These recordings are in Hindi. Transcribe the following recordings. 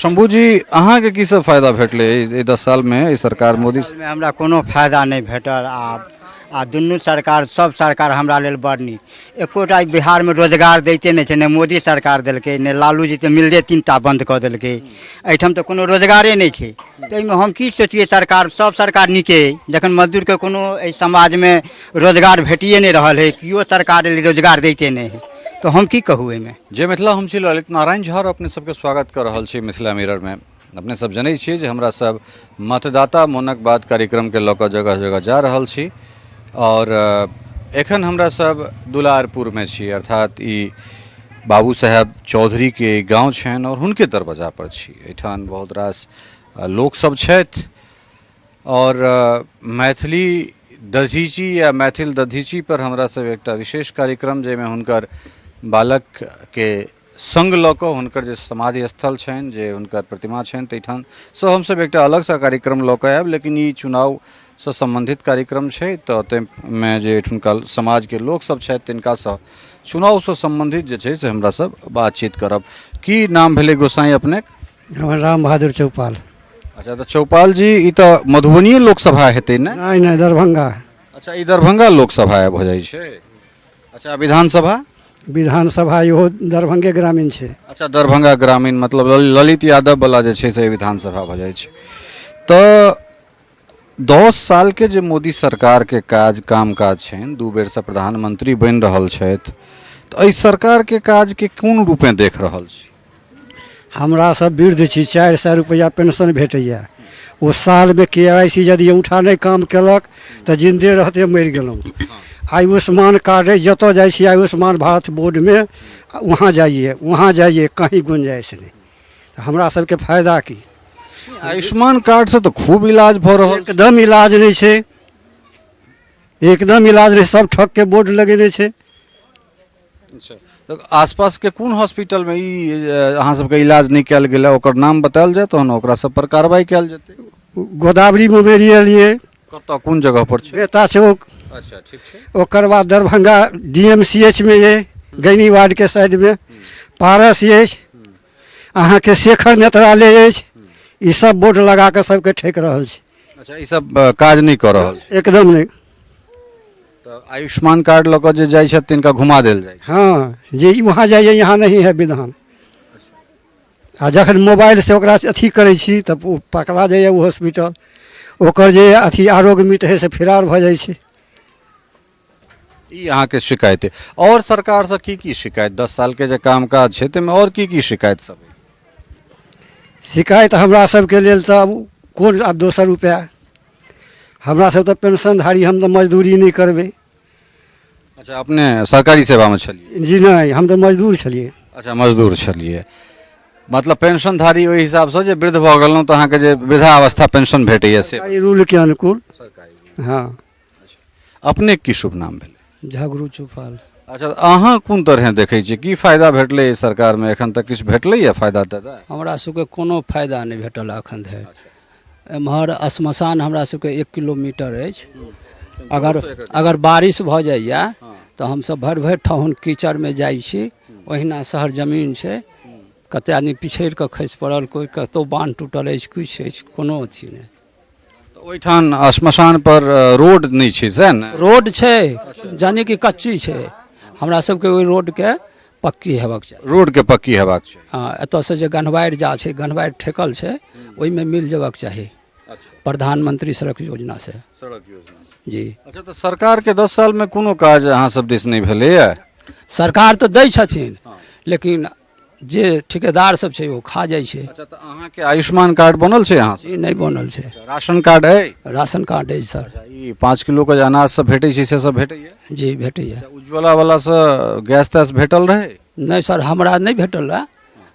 शंभू जी अहाँ के की सब फायदा भेटले 10 साल में ई सरकार मोदी में हमरा कोनो फायदा नहीं भेटल आ दुनू सरकार सब सरकार हमरा लेल बड़ नीक एकोटा बिहार में रोजगार दैते नहीं छै ने मोदी सरकार देलकै ने लालू जी तो मिलदे 3टा बंद कऽ देलकै एहिठाम तो कोनो रोजगारे नहीं छै ताहिमे हम की सोचिए सरकार सब सरकार नीके जखन मजदूर के कोनो एहि समाज में रोजगार भेटिए नहीं रहल है कियो सरकार रोजगार दैते नहीं है तो हम की कहू एहिमे। जे मिथिला हम छी ललित नारायण झा और अपने सबके स्वागत कर रहल छी मिथिला मिरर में। अपने सब जनै छियै जे हमरा सब मतदाता मोनक बात कार्यक्रम के लऽ कऽ जगह जगह जा रहल छी और एखन हमरा सब दुलारपुर में छी अर्थात ई बाबू साहेब चौधरी के गाँव छनि और हुनके दरवाजा पर छी। एहिठाम बहुत रास लोक सब छथि और मैथिली दधीची या मैथिल दधीची पर हमरा सब एकटा विशेष कार्यक्रम जाहिमे हुनकर बालक के संग लऽ कऽ हुनकर जे समाधि स्थल छनि जे हुनकर प्रतिमा छनि ताहिठाम सो हमसब एकटा अलग सा कार्यक्रम लऽ कऽ आयब, लेकिन ई चुनाव से संबंधित कार्यक्रम छै तऽ ताहिमे जे एहिठुनका समाज के लोक सब छथि तिनका सँ चुनाव से संबंधित जे छै से हमरा सब बातचीत करब। की नाम भेलै गोसाई अपने? हमर राम बहादुर चौपाल। अच्छा तो चौपाल जी ई तऽ मधुबनी लोकसभा हेतै ने? नहीं दरभंगा। अच्छा ई दरभंगा लोकसभा भऽ जाइ छै। अच्छा विधानसभा? विधानसभा इहो दरभंगे ग्रामीण छै। अच्छा दरभंगा ग्रामीण मतलब ललित यादव वाला जे छै से विधानसभा भऽ जाइ छै। तऽ 10 साल के जे मोदी सरकार के काम काज छनि 2 बेर से प्रधानमंत्री बनि रहल छथि तऽ एहि सरकार के काज के कोन रूपे देख रहल छी? हमरा सब वृद्ध छी, 400 रुपया पेंशन भेटैया। ओ साल में KYC यदि उठा नहीं काम केलक तऽ जिंदे रहते मरि गेलहुँ। आयुष्मान कार्ड जतऽ जाइ छी आयुष्मान भारत बोर्ड में वहाँ जाइए कहीं गुंजाइश नहीं। हमरा सबके फायदा की? आयुष्मान कार्ड से तो खूब इलाज भऽ रहल छै। एकदम इलाज नहीं छै, एकदम इलाज नहीं, सब ठक के बोर्ड लगेने छै। अच्छा तो आसपास के कोन हॉस्पिटल में ई अहाँ सबके इलाज नहीं कयल गेल ओकर नाम बतायल जाय तहन ओकरा सब पर कार्रवाई कयल जेतै। गोदावरी मेमोरियल ये कतऽ कोन जगह पर छै? बेता चौक। अच्छा ठीक छै। ओकर बाद दरभंगा DMCH में ये गैनी वार्ड के साइड में पारस ये अहाँ के शेखर नेत्रालय अछि। ई सब बोर्ड लगा के सबके ठेक रहल छै। अच्छा ई सब काज नहीं कर रहल छै? एकदम नहीं। तो आयुष्मान कार्ड लऽ कऽ जे जाइ छथि तिनका घुमा देल जाइ? हाँ जे वहाँ जाइए यहाँ नहीं है विधान। आ जखन मोबाइल से ओकरा अथी करै छी तब ओ पकड़ा जाइए वो हॉस्पिटल ओकर जे अथी आरोग्य मित्र है से फरार भऽ जाइ छै। ई अहाँ के शिकायत है और सरकार से की शिकायत 10 साल के जे काम काज छै ताहिमे और की शिकायत सब है? शिकायत हमरा सबके लेल तऽ कोन आब दोसर रुपैआ हमरा सब तऽ पेंशनधारी, हम तऽ मजदूरी नहीं करबै। अच्छा अपने सरकारी सेवा में छलिए? जी नहीं, हम तो मजदूर छलिए। अच्छा मजदूर छलिए मतलब पेंशनधारी ओहि हिसाब से जे वृद्ध भऽ गेलहुँ तऽ अहाँके जे वृद्धावस्था पेंशन भेटैए से सरकारी रूल के अनुकूल सरकारी। हाँ अपने की शुभ नाम भेलै? झगड़ू चौपाल। अच्छा अहाँ कोन तरह देखै छियै की फायदा भेटलै सरकार में? एखन तक किछु भेटलैए फायदा? दादा हमरा सबके कोनो फायदा नहीं भेटल एखन धरि। एम्हर श्मशान हमरा सबके 1 किलोमीटर अछि। अगर बारिश भऽ जाइए तऽ हमसब भरि ठहन कीचड़ में जाइ छी। ओहिना शहर जमीन छै, कते आदमी पिछड़ि कऽ खसि पड़ल, कोई कतौ बांध टूटल अछि, किछु अछि, कोनो अथी नहीं। ओहिठाम श्मशान पर रोड नहीं छै से ने? रोड छै जाने कि कच्ची छै। हमरा सबके ओहि रोड के पक्की हेबाक चाही। रोड के पक्की हेबाक चाही। हाँ एतऽ से जे गन्हवारि जा छै, गन्हवारि ठेकल छै, ओहिमे मिल जेबाक चाही। प्रधानमंत्री सड़क योजना से। सड़क योजना से जी। अच्छा तो सरकार के 10 साल में कोनो काज अहाँ सब दिस नहीं भेलैए? सरकार तो दै छथिन लेकिन जे ठेकेदार सब छै वो खा जाइ छै। अच्छा तो अहाँ के आयुष्मान कार्ड बनल छै? अहाँ जी नहीं बनल छै। राशन कार्ड है? राशन कार्ड है सर। ई 5 किलो के अनाज सब भेटै छै से सब भेटैए? जी भेटैए। उज्ज्वला वाला से गैस तैस भेटल रहे? नहीं सर हमरा नहीं भेटल है,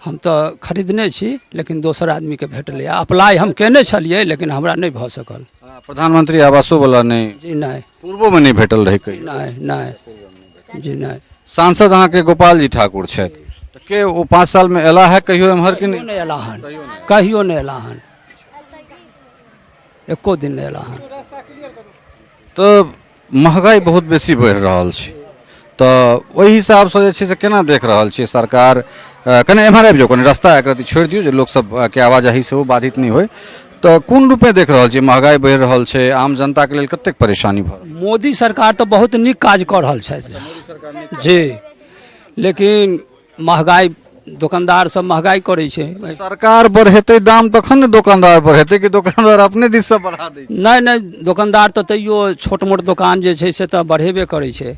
हम तो खरीदने छी लेकिन दोसर आदमी के भेटलै। अप्लाई हम केने छलिए लेकिन हमरा नहीं भऽ सकल। प्रधानमंत्री आवासो वाला नहीं? जी नहीं। पूर्वो में नहीं भेटल रहे कहीं? नहीं जी नहीं। सांसद अहाँ के गोपाल जी ठाकुर छथि के वो 5 साल में एला है कहियो एम्हर कि नहीं? एला हन कहियो नहीं एला हन, एको दिन नहीं एला हन। तो महंगाई बहुत बेसी बढ़ि रहल छै तो ओहि हिसाब से जे छै से केना देख रहल छियै सरकार कने एम्हर आबि जाउ कने रास्ता एक रति छोड़ि दियौ जे लोक सब के आवाजाही सेहो बाधित नहि होय तो कोन रूपे देख रहल छियै महगाई बढ़ि रहल छै आम जनता के लेल कतेक परेशानी भऽ रहल मोदी सरकार तो बहुत नीक काज कऽ रहल छथि जी, लेकिन महगाई दुकानदार सब महगाई करै छै। सरकार बढ़ेतै दाम तखन ने दोकानदार बढ़ेतै कि दोकानदार अपने दिस से बढ़ा दै छै। नहीं नहीं दुकानदार तो तैयो छोट मोट दुकान जे छै से तऽ बढ़ेबे करै छै।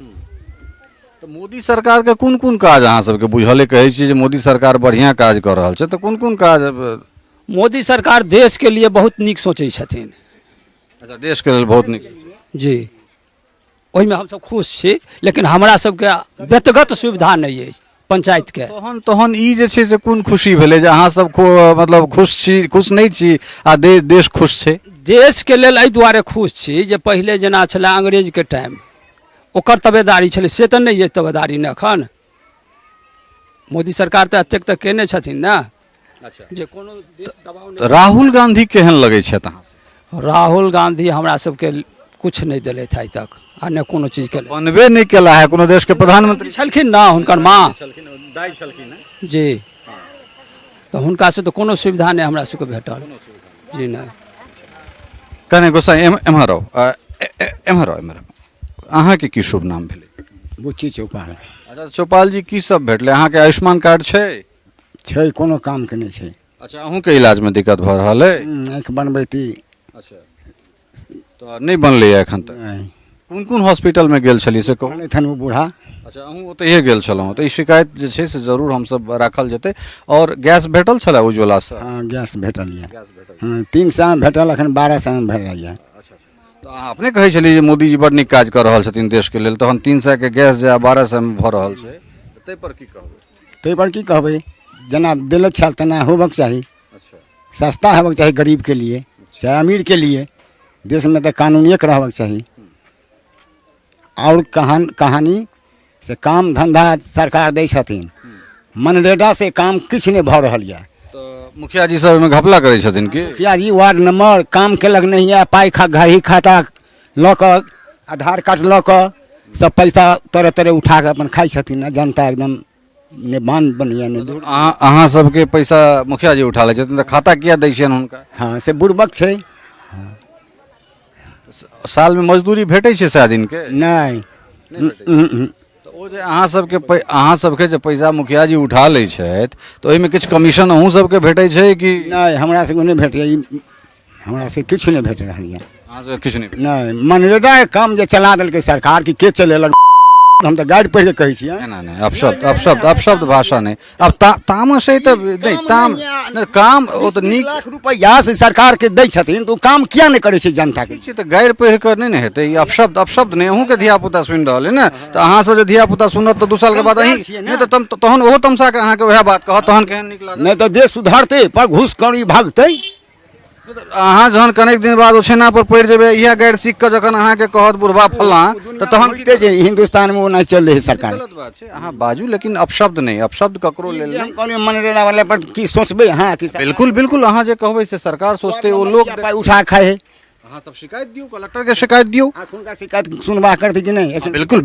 तो मोदी सरकार के कोन कोन काज अहाँ सबके बुझले कहै छियै जे मोदी सरकार बढ़िया काज कऽ रहल छै, तऽ कोन कोन काज मोदी सरकार देश के लिए बहुत नीक सोचै छथिन। अच्छा देश के लेल बहुत नीक जी, ओहिमे हमसब खुश छी, लेकिन हमरा सबके व्यक्तिगत सुविधा नहीं अछि पंचायत के। तहन तहन ई जे छै से कोन खुशी भेलै जे अहाँ सब मतलब खुश छी, खुश नहीं छी आ देश खुश छै। देश के लेल एहि दुआरे खुश छी जे पहिले जेना छलै अंग्रेज के टाइम ओकर तबेदारी छलै से तऽ नहीं अछि तबेदारी ने एखन। मोदी सरकार तऽ एतेक तऽ केने छथिन ने। अच्छा जे कोनो देश दबाव तो राहुल गांधी केहन लगै छथि अहाँ सब? राहुल गांधी हमरा सबके कुछ नहीं देलथि आइ तक आ ने कोनो चीज के बनबे नहीं केला है कोनो देश के प्रधानमंत्री छलखिन ना हुनकर माँ दाई छलखिन जी, तो हुनका से तो कोनो सुविधा नहीं हमरा सबके भेटल जी नहीं। कने गोसाई एम्हर आउ एम्हर आउ एम्हर अहाँ के की शुभ नाम भेलै? बुच्ची चौपाल अच्छा चौपाल जी की सब भेटलै अहाँ के आयुष्मान कार्ड छै? छै, कोनो काम के नहीं छै। अच्छा अहूँ के इलाज में दिक्कत भऽ रहल है? आँखि बनबैती अच्छा तो नहीं बनलैए एखन तक? नहीं कोन कोन हॉस्पिटल में गेल छलियै से कहू। बनैथन वो बूढ़ा। अच्छा अहूँ ओतहिए गेल छलहुँ तऽ ई शिकायत जे छै से जरूर हमसब राखल जेतै। और गैस भेटल छलै उज्ज्वला से? हाँ गैस भेटल यऽ। गैस भेटल हाँ 3 सए भेटल, एखन 12 सए में भेट रहल यऽ। तो अहाँ अपने कहै छलियै जे मोदी जी बड़ नीक काज कऽ रहल छथिन देश के लेल, तहन 300 के गैस जे 1200 में भऽ रहल छै ताहि पर की कहबै? ताहि पर की कहबै, जेना देले छल तेना होबक चाही। अच्छा सस्ता हेबाक चाही गरीब के लिए चाहे अमीर के लिए। देश में तो कानून एक रहबाक चाही। और कहानी से काम धंधा सरकार दै छथिन, मनरेगा से काम किछु नहीं भऽ रहल यऽ। तो मुखिया जी सब एहिमे घपला करै छथिन कि? मुखिया जी वार्ड नंबर काम केलक नहीं है, पाई घाही खाता लऽ कऽ आधार कार्ड लऽ कऽ सब पैसा तरह तरह उठा कऽ अपन खाइ छथिन। जनता एकदम ने बान बनिया ने दूर। अहाँ सबके पैसा मुखिया जी उठा लै छथिन तऽ खाता किया दै छियनि हुनका? हाँ से बुड़बक छै। साल में मजदूरी भेटै छै शायद इनके? नहीं तो ओ जे अहाँ सबके जे पैसा मुखिया जी उठा लै छथि तऽ ओहिमे किछु कमीशन अहूँ सबके भेटै छै कि? नहीं हमरा सबके नहीं भेट गई, हमरा से किछु नहीं भेट रहल यऽ। अहाँ सबके किछु नहीं नहीं मनरेगा के काम जे चला देलकै सरकार की के चलेलक, हम तो गाइड पढ़ के कहै छियै। नहीं अपशब्द भाषा नहीं। अब तामस है तो नहीं ताम नहीं, काम ओ तो नीक लाख रुपया से सरकार के दै छथिन तो काम किया नहीं करे छै जनता के? छै तऽ गारि पढ़ि कऽ नहि ने हेतै। ई अपशब्द नहि अहूँके धिया पुता सुनि रहल है ने, तऽ अहाँसँ जे धिया पुता सुनत तऽ 2 साल के बाद अहीं नहीं तऽ तहन ओहो तमसा के अहाँके वएह बात कहत तहन केहन नीक लागत? नहीं तो देश सुधरते पर घूसखोरी भागते। अहाँ जहन कनेक दिन बाद ओछेना पर पड़ि जेबै इएह गारि सीख कऽ जखन अहाँके कहत बुढ़बा फल्लाँ तऽ तहन होइते छै हिंदुस्तान में ओना चल रही है सरकार। गलत बात छै। अहाँ बाजू लेकिन अपशब्द नहीं, अपशब्द ककरो लेल हम नहीं। कहलियै मनरेगा वाला पर की सोचबै हाँ कि बिल्कुल अहाँ जे कहबै से सरकार सोचते ओ लोग पाई उठा खाए है। अहाँ सब शिकायत दियौ, कलेक्टर के शिकायत दियौ। आखुन का शिकायत सुनवा करते कि नहीं? बिल्कुल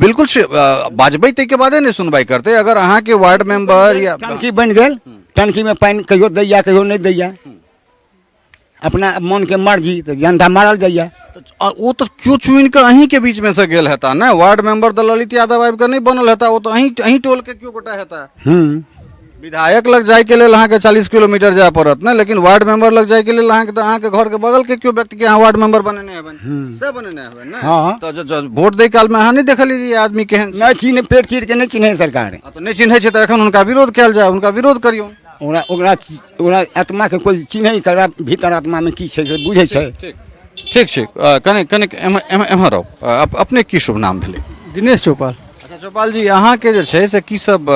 बाजबै ताहिके बादे ने सुनवाई करते। अगर अहाँके वार्ड मेंबर या टंकी बन गेल, टंकी में पानी कहियो दैया कहियो नहीं दैया, अपना मन के मर्जी तो जनता मारल जाइया। वो तो क्यों चुन के अहीं के बीच में से गेल हेता ना? वार्ड मेंबर तो ललित यादव आबि के नहीं बनल हेता, वो तो अहीं टोल के क्यों गोटा हेता? विधायक लग जाए के लेल अहाँके 40 किलोमीटर जाए पड़त ना, लेकिन वार्ड मेंबर लग जाए के लेल अहाँके घर के बगल के क्यों व्यक्ति के अहाँ वार्ड मेंबर बनेने हेबन से बनेने हेबन ना? हाँ। तो वोट दै काल में अहाँ नहीं देखलिए आदमी केहन छै? नहीं चिन्ह पेट चीर के नहीं चिन्हे सरकार। तो नहीं चिन्है छै तऽ एखन हुनका विरोध कयल जाए, हुनका विरोध करियौ। ओकरा आत्मा के कोई चिन्हे करा भीतर आत्मा में की छै से बुझे छै। ठीक छै कने एम्हर आउ अपने की शुभ नाम भेलै? दिनेश चौपाल। अच्छा चौपाल जी अहाँके जे छै से की सब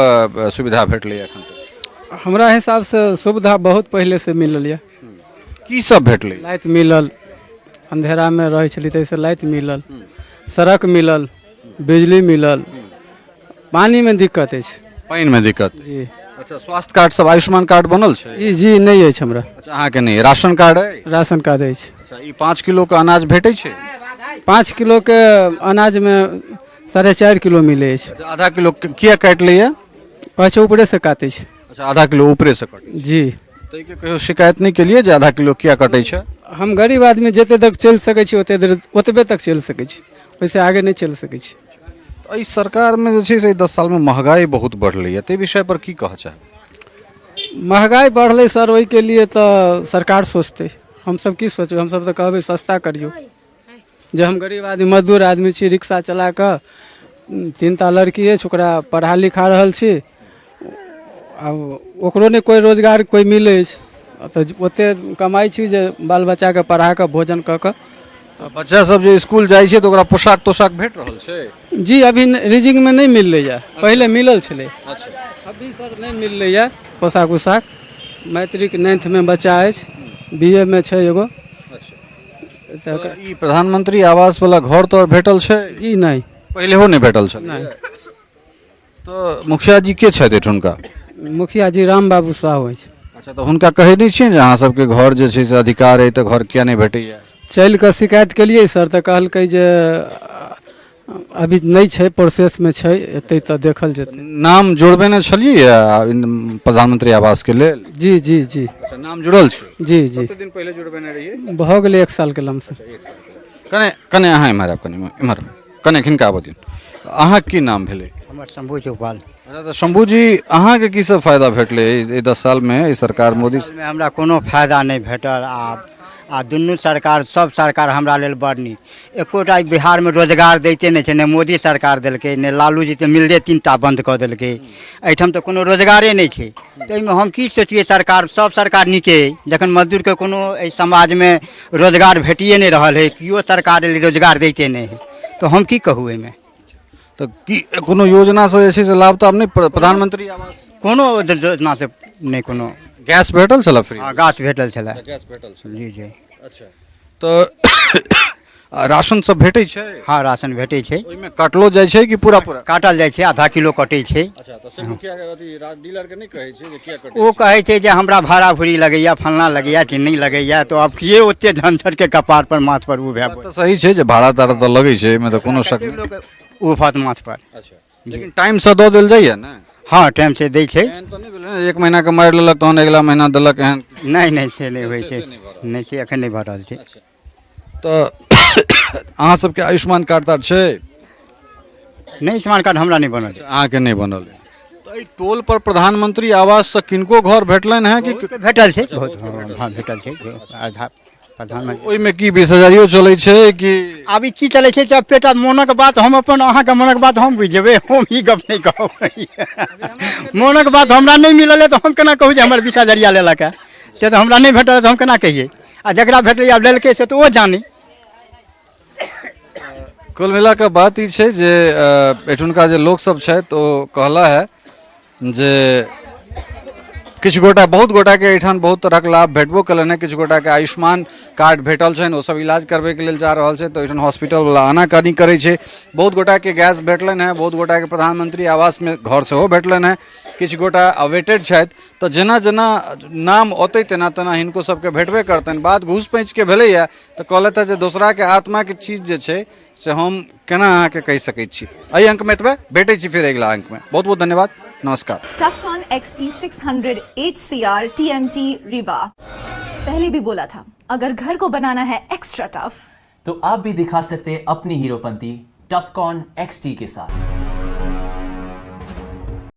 सुविधा भेटलै एखन तक? हमरा हिसाब से सुविधा बहुत पहले से मिलल यऽ। की सब भेटलै? लाइट मिलल, अंधेरा में रहै छली तैसे लाइट मिलल, सड़क मिलल, बिजली मिलल, पानी में दिक्कत अछि। पानि में दिक्कत जी अच्छा स्वास्थ्य कार्ड सब आयुष्मान कार्ड बनल छै? जी नहीं अछि हमरा। अच्छा अहाँके नहीं राशन कार्ड है? राशन कार्ड अछि। अच्छा ई 5 किलो के अनाज भेटै छै? 5 किलो के अनाज में 4.5 किलो मिलै छै। अच्छा, आधा किलो किया काटि लैया? कहै छै ऊपरे से काटै छै। अच्छा, आधा किलो ऊपरे से कटे जी, तो के कहियो शिकायत नहीं के लिए जे आधा किलो किया कटे छै? हम गरीब आदमी जते तक चलि सकै छी ओतबे तक चलि सकै छी, ओहिसे आगे नहीं चलि सकै छी। तो एहि सरकार में जे छै से 10 साल में महंगाई बहुत बढ़लै है, ते विषय पर की कह चाहे? महगाई बढ़लै सर, ओहिके लिए तो सरकार सोचतै, हमसब की सोचबै? हमसब तो कहबै सस्ता करियो। जे हम गरीब आदमी मजदूर आदमी छी, रिक्शा चला कऽ 3 टा लड़की अछि, ओकरा पढ़ा लिखा रहल छी, अब ओकरो नहीं कोई रोजगार कोई मिलै अछि, तऽ ओते कमाई छी जे बाल बच्चा के पढ़ा कऽ भोजन कऽ कऽ। बच्चा सब जे स्कूल जाइ छै तो ओकरा पोशाक तोशाक भेट रहल छै? जी, अभी रीजिंग में नहीं मिललै, पहले मिलल छलै, अभी सर नहीं मिललै पोशाक उशाक। मैट्रिक 9th में बच्चा अछि, BA में छै एगो। तो ई प्रधानमंत्री आवास वाला घर तो भेटल छै? जी नहीं, पहले हो नहीं भेटल छै? नहीं। तो मुखिया जी के छथि एठुनका? मुखिया जी राम बाबू साहू अछि। अच्छा, तो हुनका कहै नहीं छियै जे अहाँ सबके घर जे छै से अधिकार है, तो घर किया नहीं भेटैया? चलि कऽ शिकायत केलिए सर, तऽ कहलकै जे अभी नहीं छै, प्रोसेस में छै, एतै तऽ देखल जेतै। नाम जोड़बेने छलिए प्रधानमंत्री आवास के लेल? जी जी जी अच्छा, नाम जुड़ल छै? जी जी, कते दिन पहले जुड़बेने रहिए? भऽ गेलै 1 साल के लमसम। कने कने अहाँ इम्हर आब, कने इम्हर कने किनका बतियौ, अहाँ की नाम भेलै? हमर शंभू चौपाल। अच्छा, तो शंभू जी अहाँ के की सब फायदा भेटले ई 10 साल में ई सरकार मोदी? में हमरा कोनो फायदा नहीं भेटल। आ दुनू सरकार, सब सरकार हमरा लेल बड़ नीक। एकोटा बिहार में रोजगार दैते नहीं छै, ने मोदी सरकार देलकै, ने लालू जी तो मिलदे 3 टा बंद कऽ देलकै। एहिठाम तो कोनो रोजगारे नहीं छै, तो एहिमे हम की सोचिए? सरकार, सब सरकार नीके है, जखन मजदूर के कोनो एहि समाज में रोजगार भेटिए नहीं रहल है, कियो सरकार रोजगार दैते नहीं है, तो हम की कहूँ एहिमे? तो की कोनो योजना से जे छै से लाभ ताभ नहीं? प्रधानमंत्री आवास कोनो योजना से नहीं, कोनो गैस भेटल छला फ्री? गाछ भेटल छलै। गैस भेटल छला? जी जी। अच्छा, तो राशन सब भेटै छै? हाँ, राशन भेटै छै। ओइमे काटलो जाइ छै कि पूरा पूरा? काटल जाइ छै, आधा किलो कटै छै। अच्छा, तो से मुखिया के अथी डीलर के नहीं कहै छै जे किया कटै? ओ कहै छै जे हमरा भाड़ा भूरी लगैया, फलना लगैया, चिन्नी लगैया, तो अब किए ओते झंझट के कपार पर माथ पर उभे बात तो सही छै जे भाड़ा ताड़ा तो लगै छै, एमे तो कोनो शक नहीं। उफत माथ पर। अच्छा, लेकिन टाइम से दो देल जाइए ना? हाँ, टाइम से दै छै। एहन तो नहीं भेलै 1 महीना के मारि लेलक तहन अगला महीना देलक एहन? नहीं नहीं, से नहीं होइ छै, नहीं छै, एखन नहीं भऽ रहल छै। तो अहाँ सबके आयुष्मान कार्ड तार छै? नहीं, आयुष्मान कार्ड हमरा नहीं बनल छै। अहाँ के नहीं बनल है? तो ई टोल पर प्रधानमंत्री आवास से किनको घर भेटलनि है कि? भेटल छै बहुत, हाँ भेटल छै आधा। प्रधानमंत्री ओइमे की 20,000 चलै छै कि? आब ई की चलै छै? जब पेटा मोनक बात हम अपन, अहाँके मोनक बात हम बुझि जेबै, हम ई गप नहीं कहब। मोनक बात हमरा नहीं मिलल है तो हम केना कहूँ जे हमर 20,000 लेलक है? से तो हमरा नहीं भेटल है तो हम केना कहिए? आ जकरा भेटलै लेलकै से तो ओ जानी। कुल मिला के बात ई छै जे एठुनका जे लोक सब छै तो कहला है जे किछु गोटा, बहुत गोटा के एठान बहुत तरह के लाभ भेटबो कलन है। किछु गोटा के आयुष्मान कार्ड भेटल छनि, ओ सब इलाज करबे के लेल जा रहल छै, तो एठान हॉस्पिटल वाला आनाकानी करे छै। बहुत गोटा के गैस भेटलन है, बहुत गोटा के प्रधानमंत्री आवास में घर सेहो भेटलन है। किछु गोटा अवेटेड छथि, तो जेना जेना नाम औतै तेना तेना हिनको सबके भेटबे करतनि। बात घूस पैंच के भेलैया तो कहलथि है जे दोसरा के आत्मा के चीज जे छै से हम केना अहाँके कहि सकैत छी। एहि अंक में एतबे, भेटै छी फिर अगिला अंक में। बहुत बहुत धन्यवाद, नमस्कार। टफकॉन XT 600 HCR TMT रिबा। पहले भी बोला था, अगर घर को बनाना है एक्स्ट्रा टफ, तो आप भी दिखा सकते हैं अपनी हीरोपंती टफकॉन XT के साथ।